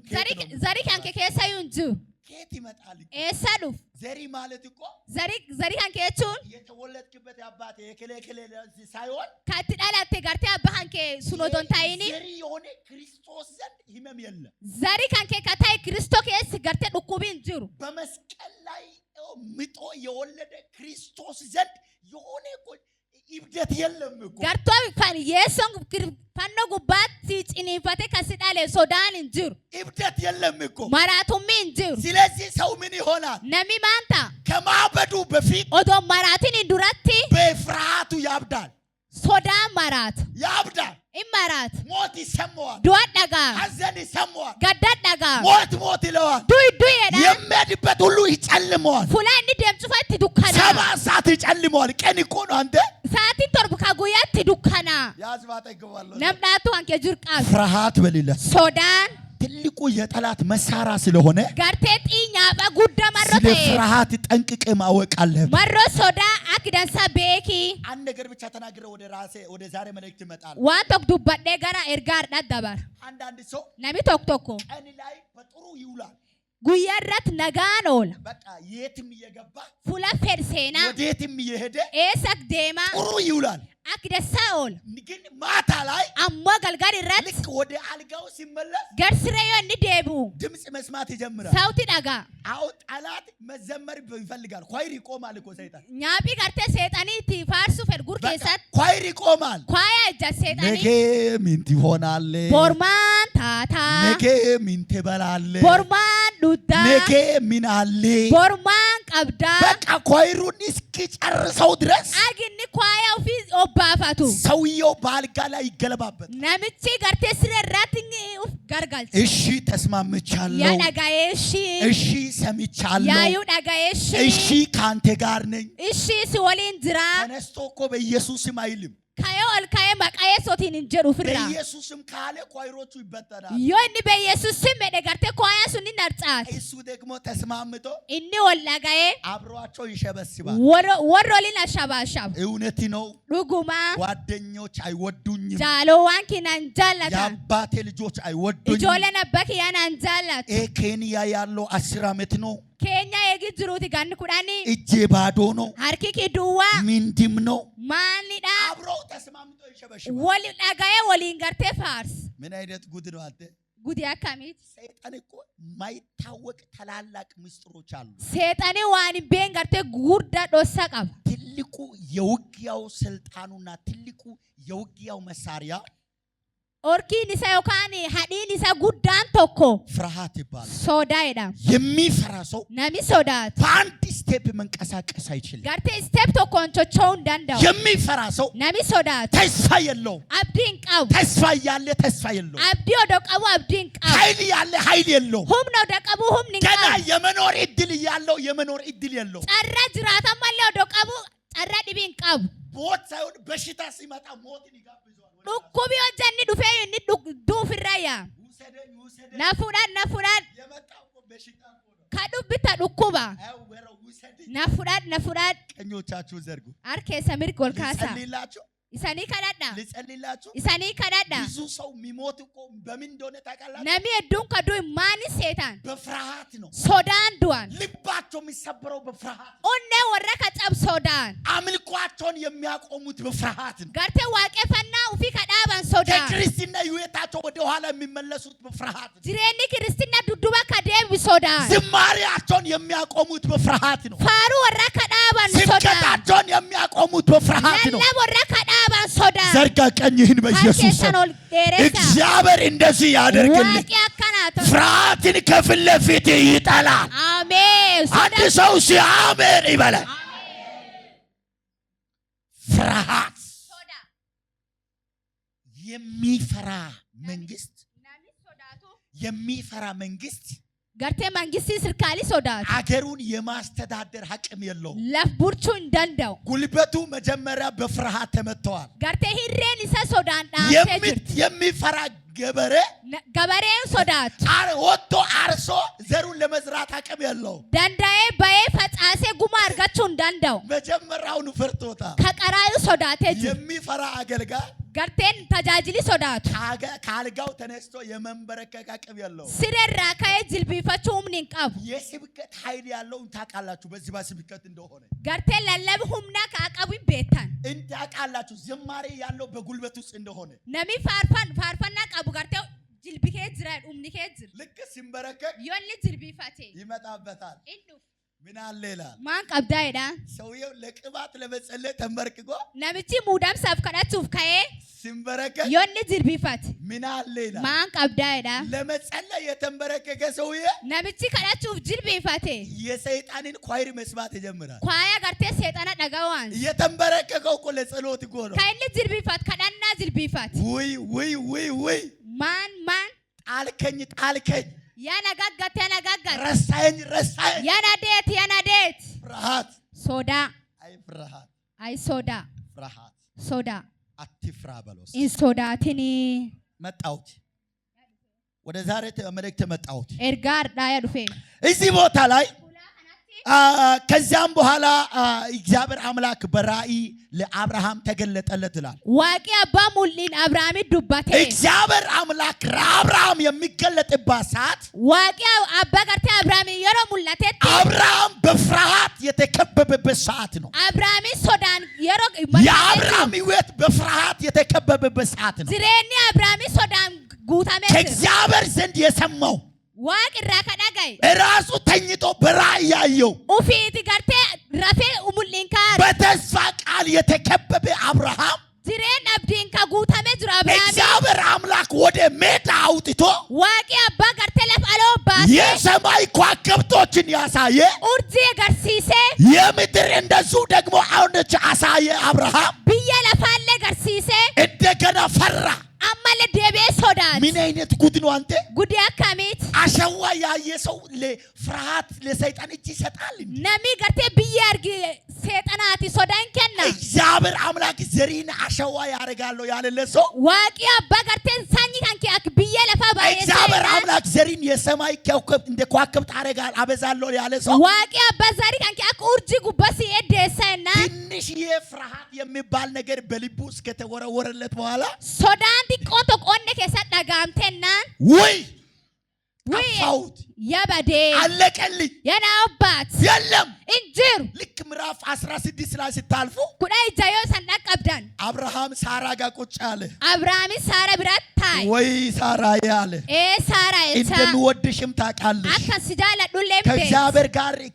zarii kan kee keessa hin jiru ከየት ይመጣል? ኤሳዱፍ ዘሪ ማለት እኮ ዘሪ ሃንኬ ቹን የተወለድክበት አባቴ የከለከለ ሳይሆን ካትዳላቴ ጋርቴ አባ ሃንኬ ሱኖዶን ታይኒ ዘሪ የሆነ ክርስቶስ ዘንድ ህመም የለም። ዘሪ ሃንኬ ካታይ ክርስቶስ ጋርቴ ዱኩቢን ጅሩ በመስቀል ላይ ምጦ የወለደ ክርስቶስ ዘንድ የሆነ እኮ ይብደት የለም እኮ ጋርቶ ፋን የሶን ፋኖ ጉባት ሲጭኒፈቴ ከስዳለ ሶዳን እንጅሩ ይብደት የለም እኮ ማራቱም እንጅሩ ስለዚህ ሰው ምን ይሆናል? ነሚ ማንታ ከማበዱ በፊት ኦዶ ማራቲን እንዱራቲ በፍርሃቱ ያብዳል። ሶዳ ማራት ያብዳል። ኢማራት ሞት ይሰማዋል። ዱዋዳጋ ሐዘን ይሰማዋል። ጋዳዳጋ ሞት ይለዋል። ዱይ ዳ የሚሄድበት ሁሉ ይጨልመዋል። ፉላ እንዲ ደም ጽፈት ዱካና 7 ሰዓት ይጨልመዋል። ቀን እኮ ነው አንተ ሰዓት ተርብ ካጉያት ዱካና ያዝባታ ይገባለሁ። ነብዳቱ አንከ ጁርቃ ፍርሃት በሌለ ሶዳን ትልቁ የጠላት መሳራ ስለሆነ ጋርቴ ጢኛ በጉዳ ማሮቴ ስለ ፍርሃት ጠንቅቅ ማወቅ አለብህ። ማሮ ሶዳ አክዳንሳ ቤኪ አንድ ነገር ብቻ ተናግረው ወደ ዛሬ መልእክት ይመጣል። ዋን ቶክ ዱባዴ ጋራ ኤርጋር ዳዳባር አንዳንድ ሰው ነሚ ቶክ ቶኮ ቀን ላይ በጥሩ ይውላል። ጉያራት ነጋን ኦል በቃ የትም እየገባ ፉላ ፌርሴና ወዴትም እየሄደ ኤሳክ ዴማ ጥሩ ይውላል። አክደሳ ኦል ግን ማታ ላይ አሞ ገልጋር ይራት ልክ ወደ አልጋው ሲመለስ ገርስሬዮ እንዲደቡ ድምጽ መስማት ይጀምራል። ሳውቲ ዳጋ አው ጠላት መዘመር ይፈልጋል። ኳይር ይቆማል እኮ ሰይጣን ኛቢ ጋርቴ ሰይጣኒ ቲፋርሱ ፈርጉር ከሳት ኳይር ይቆማል። ኳያ እጃ ሰይጣኒ ነገ ምን ትሆናለ? ቦርማን ታታ ነገ ምን ትበላለ? ቦርማን ዱዳ ነገ ምን አለ? ቦርማን ቀብዳ በቃ ኳይሩን እስኪጨርሰው ድረስ አግኒ ኳያው ፊ ኦባፋቱ ሰውየው በአልጋ ላይ ይገለባበት። ነምቺ ጋርቴ ስረራትኝ ጋርጋል እሺ ተስማምቻለሁ። ያ ዳጋዬ እሺ ሰምቻለሁ። ያዩ ዳጋዬ እሺ ካንተ ጋር ነኝ። እሺ ሲወሊን ዝራ ተነስቶ እኮ በኢየሱስም አይልም። ካዮ አልካዬ ማቃዬ ሶቲን እንጀሩ ፍራ በኢየሱስም ካለ ኳይሮቹ ይበተናል። ዮኒ በኢየሱስ ስም መደጋርቴ ኳያ ሱኒ ነርጻት እሱ ደግሞ ተስማምቶ እኒ ወላጋዬ አብሯቸው ይሸበስባል። ወሮሊን አሻባሻብ እውነት ነው። ዱጉማ ጓደኞች አይወዱኝም። ጃሎዋን ኪናንጃላታ የአባቴ ልጆች አይወዱኝም። ጆለ ነበክ ያናንጃላት ኬንያ ያለው 10 ዓመት ነው። ኬኛ የግዝሩት ጋን ኩዳኒ እጄ ባዶ ነው። ሃርኪኪ ዱዋ ምንድም ነው ማንዳ አብረው ተስማምቶ ይሸበሽባል። ወሊ ዳጋዬ ወሊን ጋርቴ ፋርስ ምን አይነት ጉድ ነው አንተ! ጉድ ያካሚት ሰይጣን እኮ ማይታወቅ ታላላቅ ምስጢሮች አሉ። ሰይጣኔ ዋን ቤን ጋርቴ ጉርዳ ዶሳ ቀብ ትልቁ የውጊያው ስልጣኑና ትልቁ የውጊያው መሳሪያ ኦርኪ ኒሳ ዮካኒ ሀዲ ኒሳ ጉዳን ቶኮ ፍርሃት ይባላል። ሶዳ ይዳ የሚፈራ ሰው ነሚ ሶዳት በአንድ ስቴፕ መንቀሳቀስ አይችልም። ጋርቴ ስቴፕ ቶኮንቾቾው እንዳንዳው የሚፈራ ሰው ነሚ ሶዳት ተስፋ የለውም። አብዲን ቀው ተስፋ ያለ ተስፋ የለውም። አብዲ ወደ ቀቡ አብዲን ቀው ኃይል ያለ ኃይል የለውም። ሁም ነው ደቀቡ ሁም ንቀው ገና የመኖር እድል ያለው የመኖር እድል የለውም። ጸረ ጅራታ ማለ ወደ ቀቡ ጸረ ዲቢን ቀቡ ሞት ሳይሆን በሽታ ሲመጣ ሞትን ይጋብዛል። ዱኩቢ ወጀኒ ዱፌ ኒ ዱፍራያ ውሰደኝ ነፉዳን የመጣው በሽታ ነው። ከዱብታ ዱኩባ ውሰደኝ ነፉዳን ቀኞቻችሁ ዘርጉ። አርኬ ሰሚር ጎልካሳ ልጸልይላችሁ ኢሳኒ ከዳዳ ልጸልይላችሁ። ኢሳኒ ከዳዳ ብዙ ሰው የሚሞት እኮ በምን እንደሆነ ታውቃላችሁ? ነሚ ዱን ከዱ ማን ሴታን በፍርሃት ነው። ሶዳን ዱዋን ልባቸው የሚሰበረው በፍርሃት ነው። ኦኔ ወረ ከጸብ ሶዳን አምልኳቸውን የሚያቆሙት በፍርሃት ነው። ጋርቴ ዋቄፈና ኡፊ ከዳባን ሶዳን ከክርስትና ህይወታቸው ወደ ኋላ የሚመለሱት በፍርሃት ነው። ጅሬኒ ክርስትና ዱዱባ ከደብ ሶዳን ዝማሬያቸውን የሚያቆሙት በፍርሃት ነው። ፋሩ ወረ ከዳባን ሶዳን ስብከታቸውን የሚያቆሙት በፍርሃት ነው። ለለ ወረ ከዳባን ሶዳን ዘርጋ ቀኝህን በኢየሱስ ስም። እግዚአብሔር እንደዚህ ያደርግልህ። ፍርሃትን ከፊት ለፊት ይጠላል። አሜን። አንድ ሰው ሲአሜን ይበላል። ፍርሃት የሚፈራ መንግስት ጋርቴ መንግስት ስርካሊ ሶዳት አገሩን የማስተዳደር አቅም የለውም። ለፍቡርቹ እንደንደው ጉልበቱ መጀመሪያ በፍርሃት ተመተዋል። ጋርቴ ሂሬን ይሰ ሶዳን የሚፈራ ገበሬ ሶዳት ወጥቶ አርሶ ዘሩን ለመዝራት አቅም የለውም። ደንዳዬ በየ ፈጻሴ ጉማ አርጋችሁ እንደንደው መጀመሪያውን ፈርቶታ ከቀራዩ ሶዳቴ የሚፈራ አገልጋይ garteen tajaajili sodaatu ካልጋው ተነስቶ የመንበረከክ አቅም የለው sirerraa ka'ee jilbiifachuu humni hin qabu የስብከት ኃይል ያለው ታውቃላችሁ በዚህ በስብከት እንደሆነ garteen lallabi humnaa kaa qabu hin beektan ታውቃላችሁ ዝማሬ ያለው በጉልበት ውስጥ እንደሆነ nami faarfannaa qabu gartee jilbikee jira humnikee jira ልክ ሲንበረከክ yoonni jilbiifate ይመጣበታል ምን አለ ይላል ማን qabdaayedha ሰውየው ለቅባት ለመጸለይ ተንበርክኮ namichi muudamsaaf kadhachuuf ka'ee ሲንበረከክ yoonni jilbiifate ምን አለ ይላል ማን qabdaayedha ለመጸለይ የተንበረከከ ሰውዬ namichi kadhachuuf jilbiifate የሰይጣንን ኳይር መስማት ይጀምራል kwaaya gartee seexana dhagawaan የተንበረከከው እኮ ለጸሎት እኮ ነው kainni jilbiifat kadhannaa jilbiifat ውይ ማን ጣልከኝ ያነጋገት ረሳኸኝ ያናዴት ፍርሃት ሶዳ አይ ሶዳ አትፍራ በሎስ ኢንሶዳቲኒ መጣሁት ወደ ዛሬ መልእክት መጣሁት ኤርጋር ዳያ ዱፌ እዚህ ቦታ ላይ ከዛም በኋላ እግዚአብሔር አምላክ በራእይ ለአብርሃም ተገለጠለት ይላል ዋቂ አባ ሙሊን አብርሃም ዱባቴ እግዚአብሔር አምላክ ለአብርሃም የሚገለጥበት ሰዓት ዋቂ አባ ገርቴ አብርሃም የሮ ሙላቴት አብርሃም በፍርሃት የተከበበበት ሰዓት ነው አብርሃም ሶዳን የሮ የአብርሃም ሕይወት በፍርሃት የተከበበበት ሰዓት ነው ዝሬኒ አብርሃም ሶዳን ጉታሜ ከእግዚአብሔር ዘንድ የሰማው ዋቅራ ከዳጋይ ራሱ ተኝቶ በራእይ ያየው ኡፊት ገርቴ ረፌ ሙሊንካር በተስፋ ቃል የተከበበ አብርሃም ዝሬን አብዲን ከጉታሜ ጅራ አብርሃም እግዚአብሔር አምላክ ወደ ሜዳ አውጥቶ ዋቂ አባ ገርቴ ለፋሎ ባስ የሰማይ ከዋክብቶችን ያሳየ ኡርጂ ገርሲሴ የምድር እንደዚሁ ደግሞ አውነች አሳየ አብርሃም ብየ ለፋለ ገርሲሴ እንደገና ፈራ አማለ ደቤ ሶዳን ምን አይነት ጉድ ነው አንተ ጉዲያ ካሜት አሸዋ ያየ ሰው ለፍርሃት ለሰይጣን እጅ ይሰጣል ነሚ ገርቴ ብየ አርጊ ሰይጣናቲ ሶዳን ከና እግዚአብሔር አምላክ ዘሪን አሸዋ ያረጋለው ያለለ ሰው ዋቂ አባ ገርቴ ሳኝ ካንኪ አክ ብየ ለፋ ባይ እግዚአብሔር አምላክ ዘሪን የሰማይ ከዋክብት እንደ ከዋክብት አረጋል አበዛለው ያለ ሰው ዋቂ አባ ዘሪ ካንኪ አክ ኡርጂ ጉባሲ ኤደሰና ትንሽ የፍርሃት የሚባል ነገር በልቡ እስከተወረወረለት በኋላ ሶዳን ቆቶ ቆነ ከሰጣ ጋምተናን ወይ አፋውት ያባዴ አለቀልኝ የናውባት የለም እንጅር ልክ ምዕራፍ 16 ላይ ስታልፉ ኩዳይ ጃዮ ሰንዳቀብዳን አብርሃም ሳራ ጋር ቁጭ አለ አብርሃም ሳራ ብራታይ ወይ ሳራ ያለ ሳራ እንደምወድሽም ታውቃለሽ አከስጃለ ዱለም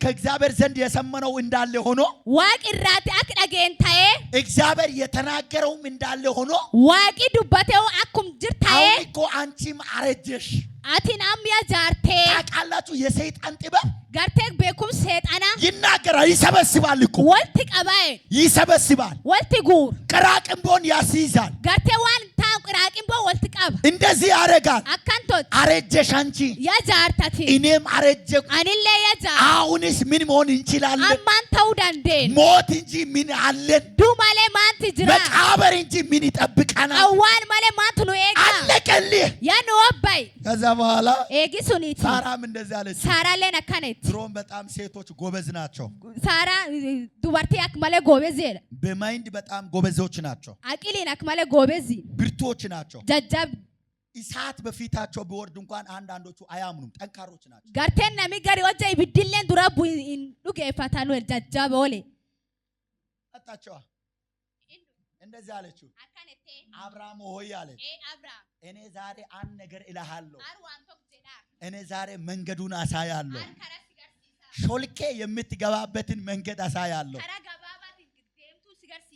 ከእግዚአብሔር ዘንድ የሰመነው እንዳለ ሆኖ ዋቂራት አክዳጌንታዬ እግዚአብሔር የተናገረውም እንዳለ ሆኖ ዋቂ ዱባቴው አኩም ጅርታዬ አሁን እኮ አንቺም አረጀሽ አቲናም ያጃርቴ ታውቃላችሁ የሰይጣን ጥበብ ጋርቴክ ቤኩም ሰይጣና ይናገራል ይሰበስባል እኮ ወልት ቀባይ ይሰበስባል ወልት ጉር ቅራቅንቦን ያስይዛል ጋርቴዋን ቅራቅንቦ ወልት ቀባ እንደዚህ ያረጋል አካንቶት አረጀሽ አንቺ ያጃርታቲ እኔም አረጀኩ አንለ ያጃ አሁንስ ምን መሆን እንችላለን አማን ተውዳንዴን ሞት እንጂ ምን አለን ዱማሌ ማንት ጅራ መቃብር እንጂ ምን ይጠብቀናል አዋን ማለ ማንት ነው ኤጋ አለቀልህ ያን ወባይ ከዛ በኋላ ኤጊ ሱኒቲ ሳራም እንደዚህ አለች ሳራ ለና ካነት ድሮም በጣም ሴቶች ጎበዝ ናቸው ሳራ ዱባርቲ አክማለ ጎበዝ በማይንድ በጣም ጎበዞች ናቸው አቂሊን አክማለ ጎበዝ ብርቶች ናቸው ጃጃብ ኢሳት በፊታቸው ቢወርድ እንኳን አንዳንዶቹ አያምኑም ጠንካሮች ናቸው ጋርቴን ነሚጋሪ ወጃ ይብድልን ዱራቡ ዱቄ ፈታኑ ጃጃብ ወለ አጣቸው እንደዚህ አለችው አብርሃም ሆይ አለች እኔ ዛሬ አንድ ነገር እልሃለሁ እኔ ዛሬ መንገዱን አሳያለሁ ሾልኬ የምትገባበትን መንገድ አሳያለሁ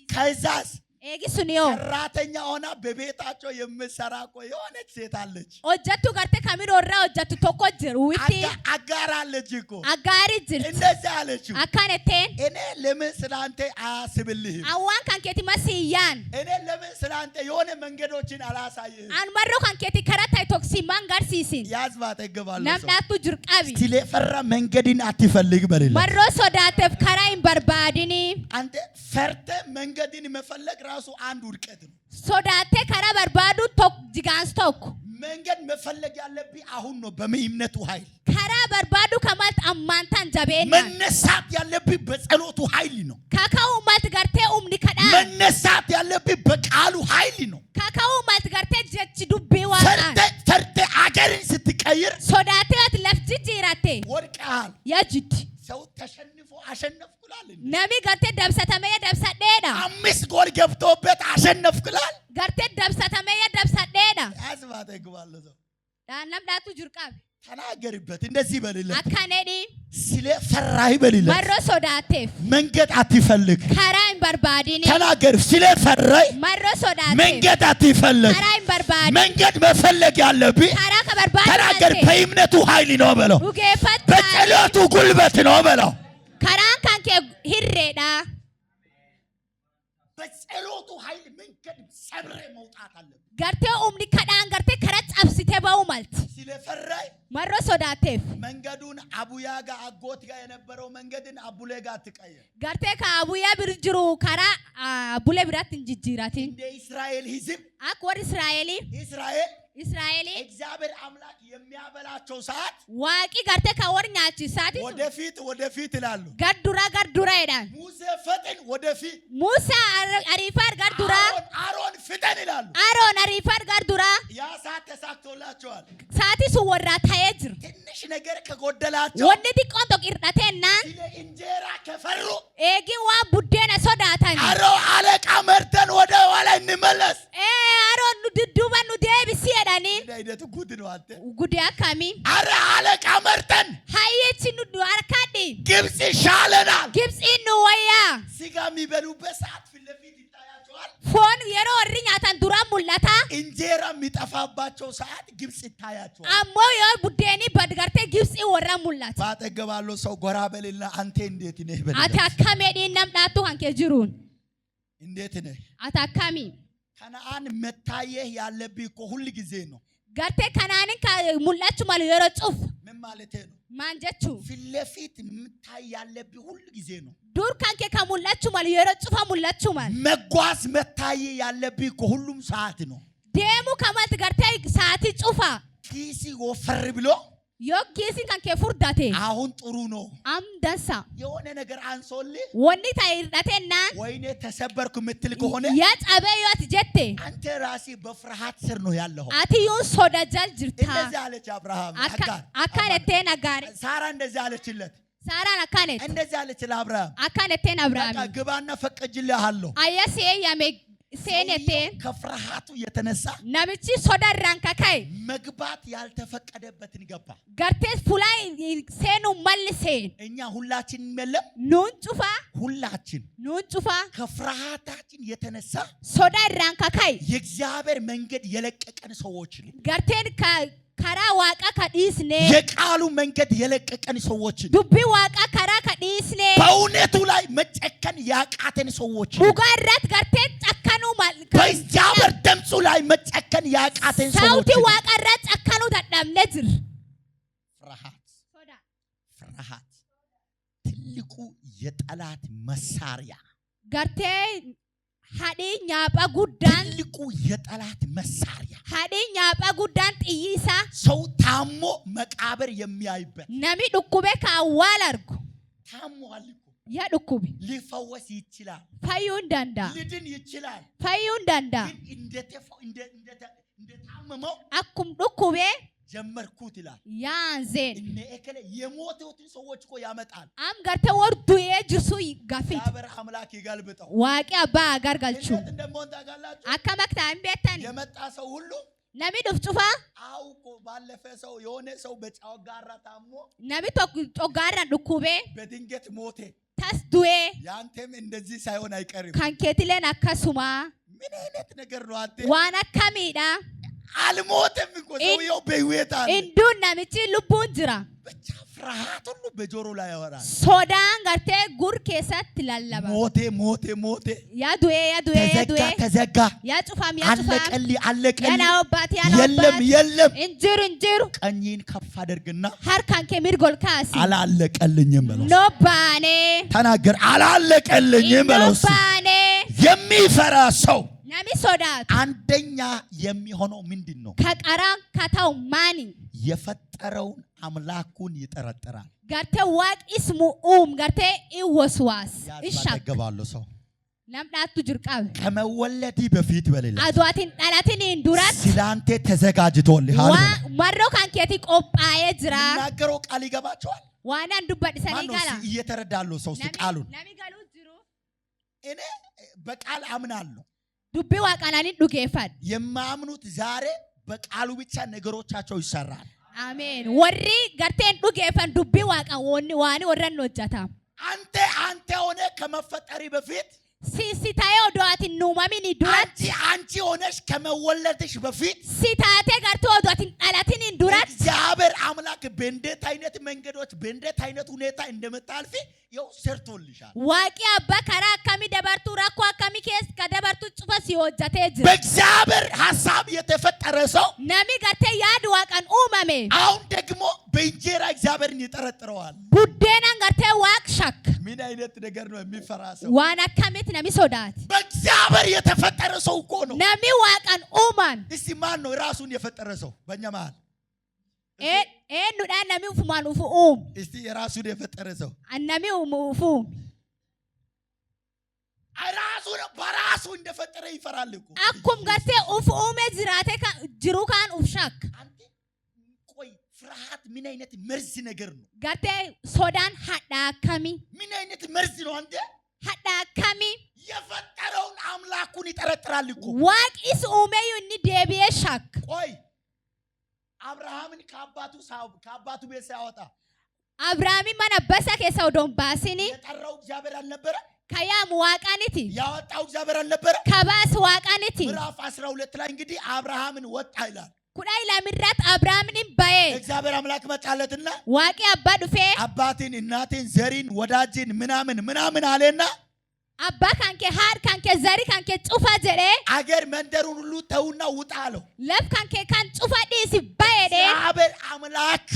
ከዛስ ኤጊሱኒዮ ሰራተኛ ሆና በቤታቸው የምትሰራ የሆነች ሴት አለች ኦጀቱ ጋርቴ ካሚሮ ወራ ኦጀቱ ቶኮ ጅሩ ዊቲ አጋር አለች እኮ አጋሪ ጅር እንደዚህ አለችው አካነቴን እኔ ለምን ስላንተ አያስብልህም አዋን ካንኬቲ መስያን እኔ ለምን ስላንተ የሆነ መንገዶችን አላሳይህም አንመሮ ካንኬቲ ከራታይ ቶክሲ ማንጋር ሲሲን ያዝባ ተገባለሁ ነምዳቱ ጅርቃቢ ስለፈራ መንገድን አትፈልግ በሌላ መሮ ሶዳተፍ ከራይን በርባዲኒ አንተ ፈርተ መንገድን መፈለግ ራሱ አንድ ውድቀት ነው ሶዳቴ ከራ በርባዱ ቶክ ጂጋንስ ቶክ መንገድ መፈለግ ያለብህ አሁን ነው በእምነቱ ኃይል ከራ በርባዱ ከማልት አማንታን ጀቤና መነሳት ያለብህ በጸሎቱ ኃይል ነው ካካው ማልት ገርቴ ኡምኒ ከዳ መነሳት ያለብህ በቃሉ ኃይል ነው ካካው ማልት ገርቴ ጀች ዱቤ ዋጣን ፈርተ አገርን ስትቀይር ሶዳቴት ለፍት ጂራቴ ወድቃል ያጅድ ሰው ተሸንፎ አሸነፍኩላል ነሚ ገርቴ ደብሰተመየ ደብሰዴና 5 ጎል ገብቶበት አሸነፍኩላል ገርቴ ደብሰተመየ ደብሰዴና አዝባተ ግባለሁ ሰው ዳናም ዳቱ ጁርቃብ ተናገርበት እንደዚህ በልለት አካኔዲ ስለ ፈራይ በልለት መሮ ሶዳቴፍ መንገድ አትፈልግ ከራይን በርባዲኒ ተናገር ስለ ፈራይ መሮ ሶዳቴፍ መንገድ አትፈልግ ከራይን በርባዲ መንገድ መፈለግ ያለብህ ከራ ከበርባዲ ተናገር በእምነቱ ኃይል ነው በለው ውጌፈት በጸሎቱ ጉልበት ነው በለው ከራን ካንከ ሂሬዳ በጸሎቱ ኃይል መንገድ ሰብረ መውጣት አለብህ ገርቴ ኡምኒ ከዳን ገርቴ ከረጽ አብስቴ ባውማልት ስለፈራይ መሮ ሶዳቴፍ መንገዱን አቡያ ጋር አጎት ጋር የነበረው መንገድን አቡሌ ጋር ትቀየር ገርቴ ከአቡያ ብርጅሩ ከራ አቡሌ ብራት እንጅጅራቲ እንደ እስራኤል ሕዝብ አክወር እስራኤሊ እስራኤሊ እግዚአብሔር አምላክ የሚያበላቸው ሰዓት ዋቂ ገርቴ ከወርኛች ሳቲ ወደፊት ይላሉ ገርዱራ ይላል ሙሴ ፈጥን ወደፊት ሙሳ አሪፋር ገርዱራ አሮን ፍጠን ይላሉ አሮን አሪፋር ገርዱራ ያ ሰዓት ተሳክቶላቸዋል ሳቲ ሱወራ ታየጅር ትንሽ ነገር ከጎደላቸው ወንዲ ዲቆንቶ ቂርዳቴና ስለ እንጀራ ከፈሩ ኤጊዋ ቡዴና ሶዳታኒ አሮ አለቃ መርተን ወደ ኋላ እንመለስ አሮን ድዱባኑ ዴቢሲ ያዳኒ ዳይደቱ ጉድ ነው አንተ ጉድ ያካሚ አረ አለቃ መርተን ሃይቺኑ አርካዲ ግብጽ ይሻለናል ግብጽ ነው ወያ ስጋ የሚበሉበት ሰዓት ፊት ለፊት ይታያቸዋል ፎን የሮ ወርኛታን ዱራ ሙላታ እንጀራ የሚጠፋባቸው ሰዓት ግብጽ ይታያቸዋል አሞ ዮ ቡዴኒ በድጋርቴ ግብጽ ወራ ሙላት ባጠገባለው ሰው ጎራ በልና አንተ እንዴት ነህ በል አታካሚ ዲናም ዳቱ አንከ ጅሩን እንዴት ነህ አታካሚ ከነአን መታየህ ያለብህ እኮ ሁሉ ጊዜ ነው ገርቴ ከናንን ሙላቹ ማለ የሮ ጽፍ ምን ማለት ነው ማንጀቹ ፊት ለፊት መታይ ያለብህ ሁሉ ጊዜ ነው ዱር ካንከ ከሙላቹ ማለ የሮ ጽፋ ሙላቹ ማለ መጓዝ መታይ ያለብህ እኮ ሁሉም ሰዓት ነው ደሙ ከማልት ገርቴ ሰዓት ጽፋ ኪሲ ወፈር ብሎ ዮኪሲን ካንከ ፉርዳቴ አሁን ጥሩ ነው አም ደሳ የሆነ ነገር አንሶልህ ወኒ ታይርዳቴና ወይኔ ተሰበርኩ ምትል ከሆነ ያጻበዩት ጀቴ አንተ ራሲ በፍርሃት ስር ነው ያለው አትዩ ሶዳጃል ጅርታ እንደዚህ አለች አብርሃም አካነቴና ጋር ሳራ እንደዚህ አለችለት ሳራን አካነት እንደዚህ አለች ለአብርሃም አካነቴን አብርሃም በቃ ግባና ፈቀጅልሃለሁ አያሴ ያሜ ሴኔቴ ከፍርሃቱ የተነሳ ነብቺ ሶዳራን ከካይ መግባት ያልተፈቀደበትን ገባ ገርቴስ ፉላይ ሴኑ መልሴን እኛ ሁላችን መለም ኑን ጩፋ ሁላችን ኑን ጩፋ ከፍርሃታችን የተነሳ ሶዳራን ከካይ የእግዚአብሔር መንገድ የለቀቀን ሰዎች ገርቴን ከራ ዋቃ ከዲስኔ የቃሉ መንገድ የለቀቀን ሰዎች ዱቢ ዋቃ ከራ ከዲስኔ በእውነቱ ላይ መጨከን ያቃተን ሰዎች ቡጋራት ገርቴ ጨከኑ ማለት በእግዚአብሔር ድምፁ ላይ መጨከን ያቃተን ሰዎች ሳውቲ ዋቃራት ጨከኑ ተዳምነዝር ፍርሃት ትልቁ የጠላት መሳሪያ ገርቴ ሀዲ ኛጳ ጉዳን ትልቁ የጠላት መሳሪያ ሀዲ ኛጳ ጉዳን ጥይሳ ሰው ታሞ መቃብር የሚያይበት ነሚ ዱኩቤ ካዋል አርጉ ታሟል እኮ ያ ዱኩቤ ሊፈወስ ይችላል ፈዩን ዳንዳ ሊድን ይችላል ፈዩን ዳንዳ እንደታመመው አኩም ዱኩቤ ጀመርኩት ይላል ያንዜን እነ እከለ የሞቱትን ሰዎች እኮ ያመጣል አም ገርተ ወርዱ የጅሱ ጋፊት እግዚአብሔር አምላክ ይገልብጠው ዋቂ አባ አጋርጋልቹ እንደሞን ታጋላችሁ አከመክታ እንቤተን የመጣ ሰው ሁሉ ነሚ ዱፍጩፋ አውቆ ባለፈ ሰው የሆነ ሰው በጫጋራ ታሞ ነሚ ጦጋራ ዱኩቤ በድንገት ሞቴ ታስዱዌ ያንተም እንደዚህ ሳይሆን አይቀርም ካንኬትለን አከሱማ ምን አይነት ነገር ነው አንተ ዋና ከሚዳ አልሞተም እኮ ሰውየው በህይወት አለ እንዱን ነምጪ ልቡን ጅራ ብቻ ፍርሃት ሁሉ በጆሮ ላይ ያወራል ሶዳን ገርቴ ጉር ከሰት ላለባ ሞቴ ያዱዌ ተዘጋ ያጩፋም አለቀል ያናውባት የለም እንጅሩ ቀኝን ከፍ አድርግና ሀርካን ከሚርጎል ካሲ አላለቀልኝም በለው ኖባኔ ተናገር አላለቀልኝም በለው ኖባኔ የሚፈራ ሰው Nami sodaatu. አንደኛ የሚሆነው ምንድነው? ከቀራን ከተው ማኒ የፈጠረውን አምላኩን ይጠረጥራል። ገርቴ ዋቅ እስሙ ገርቴ ይወስዋስ ይሻክ ያባገባሉ ሰው namdatu jirqab ከመወለድ በፊት በሌላ አድዋትን ጣላትን እንዱራት ሲላንቴ ተዘጋጅቶልሃል ማሮ ካንኬቲ ቆጳየ ጅራ ናገረው ቃል ይገባቸዋል ዋና እንዱበድ ሰኒ ጋላ እየተረዳሉ ሰው ቃሉን ነሚ ጋሉ ጅሩ እኔ በቃል አምናለሁ ዱቤ ዋቃናኒ ዱጌፋድ የማምኑት ዛሬ በቃሉ ብቻ ነገሮቻቸው ይሰራል አሜን ወሪ ገርቴን ዱጌፋን ዱቤ ዋቃን ዋኒ ወረን ወጃታ አንተ ሆነ ከመፈጠሪ በፊት ሲታዮ ዶአቲን ኑማሚኒ ዱራት አንቺ ሆነሽ ከመወለድሽ በፊት ሲታቴ ጋርቶ ዶአቲን ጣላቲን እንዱራት እግዚአብሔር አምላክ በእንዴት አይነት መንገዶች በእንዴት አይነት ሁኔታ እንደመጣልፊ ይው ሰርቶልሻል ዋቂ አባ ከራ አካሚ ደበርቱ ራኮ አካሚ ኬስ ከደበርቱ ጽፈስ ይወጃቴ ጅ በእግዚአብሔር ሐሳብ የተፈጠረ ሰው ነሚ ጋርቴ ያድ ዋቃን ኡማሜ አሁን ደግሞ በእንጀራ እግዚአብሔርን ይጠረጥረዋል ቡዴናን ጋርቴ ዋቅ ሻክ ምን አይነት ነገር ነው የሚፈራ ሰው ዋና ካሜት ነሚ ሶዳት በእግዚአብሔር የተፈጠረ ሰው እኮ ነው ነሚ ዋቃን ኡማን እስቲ ማን ነው ራሱን የፈጠረ ሰው በእኛ መሃል ኑዳ ነሚ ኡፍማን ኡፉ እስቲ ራሱን የፈጠረ ሰው ነሚ ኡፉ ራሱን በራሱ እንደፈጠረ ይፈራል እኮ አኩም ጋርቴ ኡፍ ኡሜ ጅራቴ ጅሩ ካን ኡፍሻክ ቆይ ፍርሃት ምን አይነት መርዝ ነገር ነው ጋርቴ ሶዳን ሀዳ ካሚ ምን አይነት መርዝ ነው አንተ ሀዳ ካሚ የፈጠረውን አምላኩን ይጠረጥራል እኮ ዋቂስ ኡሜዩ እንዲ ዴቢዬ ሻክ ቆይ አብርሃምን ከአባቱ ቤት ሲያወጣ አብርሃም ማነበሰ ከሰው ዶንባሲኒ የጠራው እግዚአብሔር አልነበረ ከያም ዋቃኒቲ ያወጣው እግዚአብሔር አልነበረ ከባስ ዋቃኒቲ ምዕራፍ 12 ላይ እንግዲህ አብርሃምን ወጣ ይላል ኩዳይ ለምራት አብርሃምን ባየ እግዚአብሔር አምላክ መጣለትና ዋቂ አባ ዱፌ አባቴን እናቴን ዘሪን ወዳጅን ምናምን አለና አባ ካንኬ ሃር ካንኬ ዘሪ ካንኬ ጹፋ ጀሬ አገር መንደሩን ሁሉ ተውና ውጣ አለው ለፍ ካንኬ ካን ጹፋ ዲሲ ባየዴ እግዚአብሔር አምላክ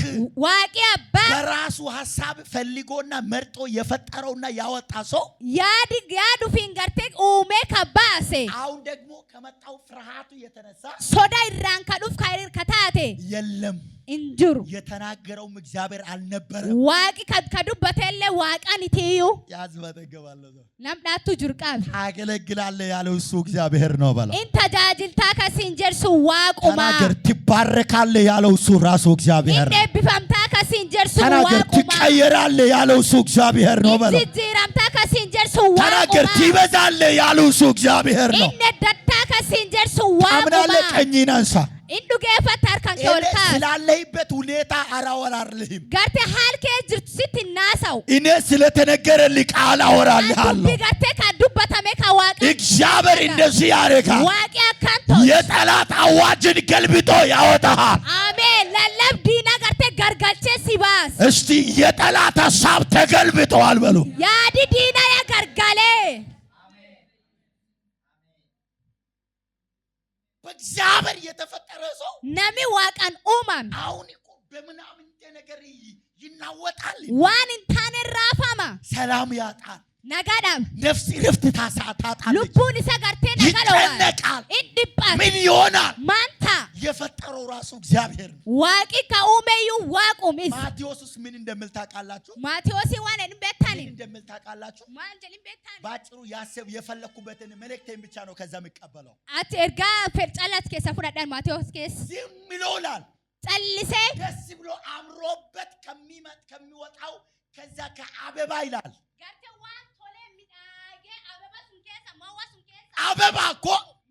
ዋቂ አባ በራሱ ሐሳብ ፈልጎና መርጦ የፈጠረውና ያወጣ ሰው ያዱ ፊንገርቴ ኡሜ ከባሴ አሁን ደግሞ ከመጣው ፍርሃቱ የተነሳ ሶዳይ ራንካ ዱፍ ካይር ከታቴ የለም እንጅሩ የተናገረውም እግዚአብሔር አልነበረ ዋቂ ከዱበተለ ዋቃን ይተዩ ያዝበተገባለሁ ነምዳቱ ጅርቃብ አገለግላለ ያለው እሱ እግዚአብሔር ነው ባላ እንተጃጅልታ ከሲንጀርሱ ዋቁማ ተናገር ትባረካለ ያለው እሱ ራሱ እግዚአብሔር ነው እንደብፈምታ ከሲንጀርሱ ተናገር ትቀየራለ ያለው እሱ እግዚአብሔር ነው ባላ እንጂራምታ ከሲንጀርሱ ዋቁማ ተናገር ትበዛለ ያለው እሱ እግዚአብሔር ነው እንደደታ ከሲንጀርሱ ዋቁማ አምናለ ቀኝን አንሳ እንዱጌፈታር ካንከወልካ ስላለይበት ሁኔታ አራወራርልህም ጋርቴ ሃልከ ጅርት ሲትናሳው እኔ ስለተነገረልህ ቃል አወራልሃለሁ ቢጋርቴ ካዱበተሜ ካዋቀ እግዚአብሔር እንደዚህ ያደርጋል ዋቂ አካንቶ የጠላት አዋጅን ገልብጦ ያወጣሃል አሜን ለለብ ዲና ጋርቴ ጋርጋልቼ ሲባስ እስቲ የጠላት ሐሳብ ተገልብጧል በሉ ያዲ ዲና ያጋርጋሌ በእግዚአብሔር የተፈጠረ ሰው ነሚ ዋቃን ኡማም አሁን እኮ በምናምን ነገር ይናወጣል ዋን እንታነ ራፋማ ሰላም ያጣል ነጋዳም ነፍስ ረፍት ታጣለች ልቡን ሰጋርቴ ነገለዋል ይጨነቃል እንድጳት ምን ይሆናል ማንታ የፈጠረው ራሱ እግዚአብሔር ነው ዋቂ ከኡሜዩ ዋቁምስ ማቴዎስስ ምን እንደምል ታውቃላችሁ ማቴዎስ ዋን እንበታኒ እንደምል ታውቃላችሁ ማንጀል እንበታኒ ባጭሩ ያሰብ የፈለኩበትን መልእክቴን ብቻ ነው ከዛ መቀበለው አት ኤርጋ ፈርጫላት ከሰፉዳዳን ማቴዎስ ከስ ዝም ይላል ጸልሴ ደስ ብሎ አምሮበት ከሚወጣው ከዛ ከአበባ ይላል ጋርተዋን ቶሌ ሚዳጌ አበባ ሱንከሳ ማዋ ሱንከሳ አበባ እኮ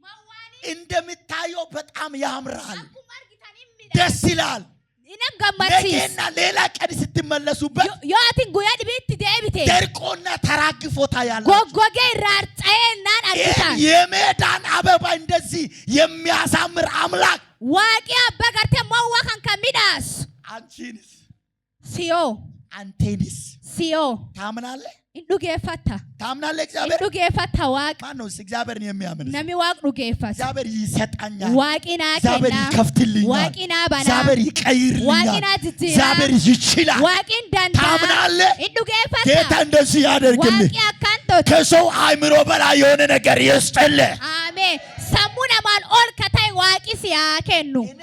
ማዋኒ እንደምታየው በጣም ያምራል አኩማርጊታኒ ሚዳ ደስ ይላል ኢነም ገማቺስ ነገና ሌላ ቀን ስትመለሱበት ዮአቲን ጉያድ ቢት ደብቴ ደርቆና ተራግፎታ ያለ ጎጎጌ ራርጻዬናን አርግታን የሜዳን አበባ እንደዚህ የሚያሳምር አምላክ ዋቂ አበጋርተ ማዋ ካን ከሚዳስ አንቺንስ ሲዮ አንቴንስ ሲዮ ታምናለህ እንዱጌፈታ ታምናለህ እግዚአብሔር እንዱጌፈታ ዋቅ ማነው እግዚአብሔርን የሚያምን ነሚ ዋቅ ዱጌፈታ እግዚአብሔር ይሰጣኛል ዋቂና እግዚአብሔር ይከፍትልኛል ዋቂና ባና እግዚአብሔር ይቀይርልኛል ዋቂና ትትራ እግዚአብሔር ይችላል ዋቂን ዳንታ ታምናለህ እንዱጌፈታ ጌታ እንደዚህ ያደርግልህ ዋቂ አካንቶ ከሰው አእምሮ በላይ የሆነ ነገር ይስጥልህ አሜን siya kennu. እኔ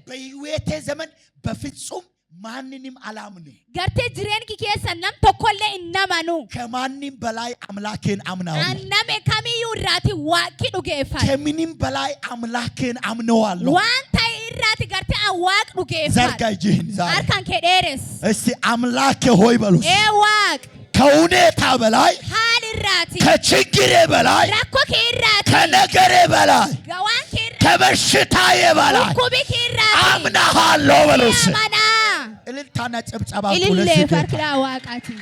በህይወቴ ዘመን በፍጹም ማንንም አላምንም። Garte jireenki keessa nam tokkollee innamanu. ከማንም በላይ አምላኬን አምናለሁ። Anname kamiyyuu irraati waaqni dhugeeffata. ከምንም በላይ አምላኬን አምነዋለሁ። Waan ta'e irraati garte Waaq dhugeeffata. ዘርጋ እጅህን ዛሬ Harkaan kee dheeres. እስቲ አምላኬ ሆይ በሉስ። Waaq. ከሁኔታ በላይ Haal irraati. ከችግሬ በላይ Rakkoo kee irraati. ከነገሬ በላይ Gawaan kee irraati. ከበሽታዬ በላይ Dhukkubii kee irraati. አምናሃለሁ በሉስ። Amanaa. እልልታና ጭብጨባ Ilillee farkiraa waaqaati.